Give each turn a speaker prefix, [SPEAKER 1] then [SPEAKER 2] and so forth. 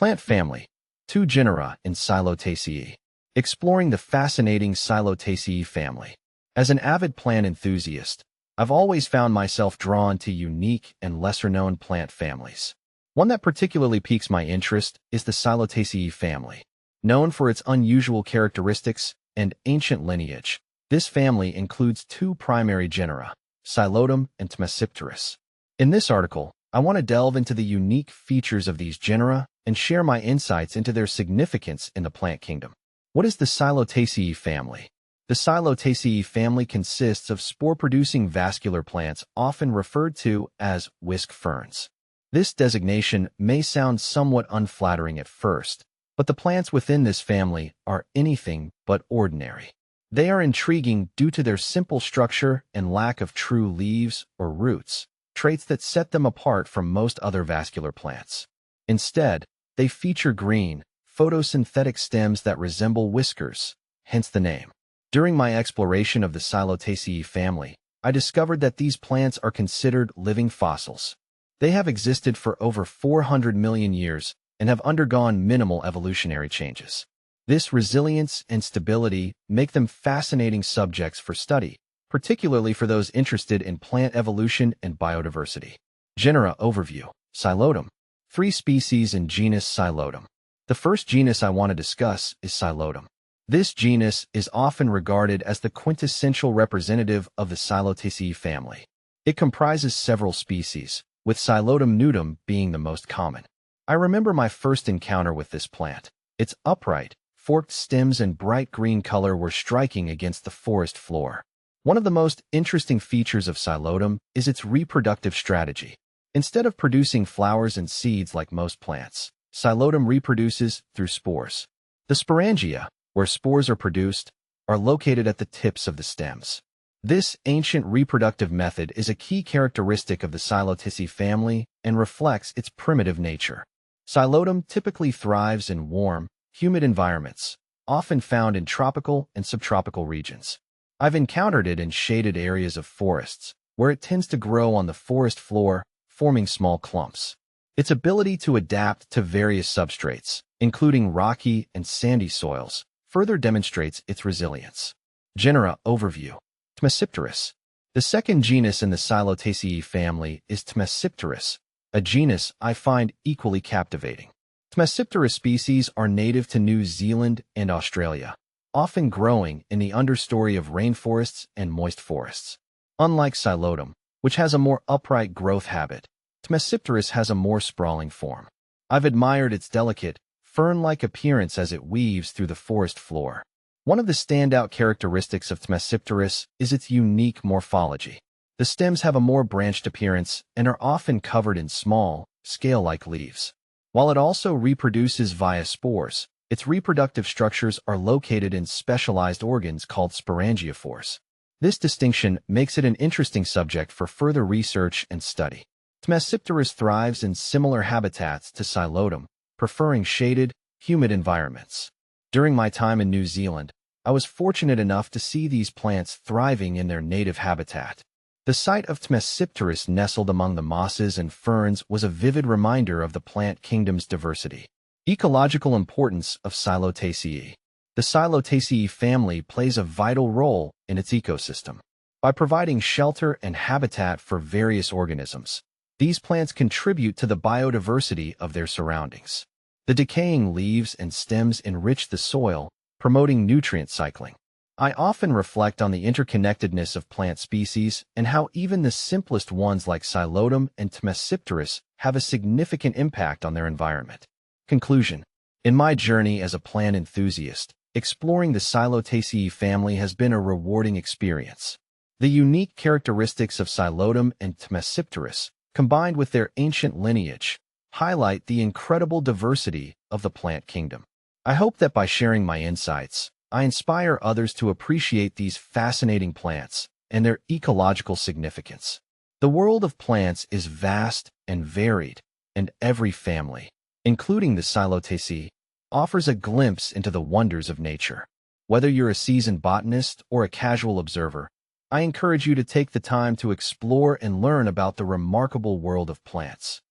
[SPEAKER 1] Plant family. 2 genera in Psilotaceae. Exploring the fascinating Psilotaceae family. As an avid plant enthusiast, I've always found myself drawn to unique and lesser-known plant families. One that particularly piques my interest is the Psilotaceae family. Known for its unusual characteristics and ancient lineage, this family includes 2 primary genera, Psilotum and Thmesipteris. In this article, I want to delve into the unique features of these genera and share my insights into their significance in the plant kingdom. What is the Psilotaceae family? The Psilotaceae family consists of spore-producing vascular plants often referred to as whisk ferns. This designation may sound somewhat unflattering at first, but the plants within this family are anything but ordinary. They are intriguing due to their simple structure and lack of true leaves or roots, traits that set them apart from most other vascular plants. Instead, they feature green, photosynthetic stems that resemble whiskers, hence the name. During my exploration of the Psilotaceae family, I discovered that these plants are considered living fossils. They have existed for over 400 million years and have undergone minimal evolutionary changes. This resilience and stability make them fascinating subjects for study, particularly for those interested in plant evolution and biodiversity. Genera overview. Psilotum. 3 species in genus Psilotum. The first genus I want to discuss is Psilotum. This genus is often regarded as the quintessential representative of the Psilotaceae family. It comprises several species, with Psilotum nudum being the most common. I remember my first encounter with this plant. Its upright, forked stems and bright green color were striking against the forest floor. One of the most interesting features of Psilotum is its reproductive strategy. Instead of producing flowers and seeds like most plants, Psilotum reproduces through spores. The sporangia, where spores are produced, are located at the tips of the stems. This ancient reproductive method is a key characteristic of the Psilotaceae family and reflects its primitive nature. Psilotum typically thrives in warm, humid environments, often found in tropical and subtropical regions. I've encountered it in shaded areas of forests, where it tends to grow on the forest floor, forming small clumps. Its ability to adapt to various substrates, including rocky and sandy soils, further demonstrates its resilience. Genera overview. Thmesipteris. The second genus in the Psilotaceae family is Thmesipteris, a genus I find equally captivating. Thmesipteris species are native to New Zealand and Australia, often growing in the understory of rainforests and moist forests. Unlike Psilotum, which has a more upright growth habit, Thmesipteris has a more sprawling form. I've admired its delicate, fern-like appearance as it weaves through the forest floor. One of the standout characteristics of Thmesipteris is its unique morphology. The stems have a more branched appearance and are often covered in small, scale-like leaves. While it also reproduces via spores, its reproductive structures are located in specialized organs called sporangiophores. This distinction makes it an interesting subject for further research and study. Thmesipteris thrives in similar habitats to Psilotum, preferring shaded, humid environments. During my time in New Zealand, I was fortunate enough to see these plants thriving in their native habitat. The sight of Thmesipteris nestled among the mosses and ferns was a vivid reminder of the plant kingdom's diversity. Ecological importance of Psilotaceae. The Psilotaceae family plays a vital role in its ecosystem. By providing shelter and habitat for various organisms, these plants contribute to the biodiversity of their surroundings. The decaying leaves and stems enrich the soil, promoting nutrient cycling. I often reflect on the interconnectedness of plant species and how even the simplest ones like Psilotum and Thmesipteris have a significant impact on their environment. Conclusion. In my journey as a plant enthusiast, exploring the Psilotaceae family has been a rewarding experience. The unique characteristics of Psilotum and Thmesipteris, combined with their ancient lineage, highlight the incredible diversity of the plant kingdom. I hope that by sharing my insights, I inspire others to appreciate these fascinating plants and their ecological significance. The world of plants is vast and varied, and every family, including the Psilotaceae, offers a glimpse into the wonders of nature. Whether you're a seasoned botanist or a casual observer, I encourage you to take the time to explore and learn about the remarkable world of plants.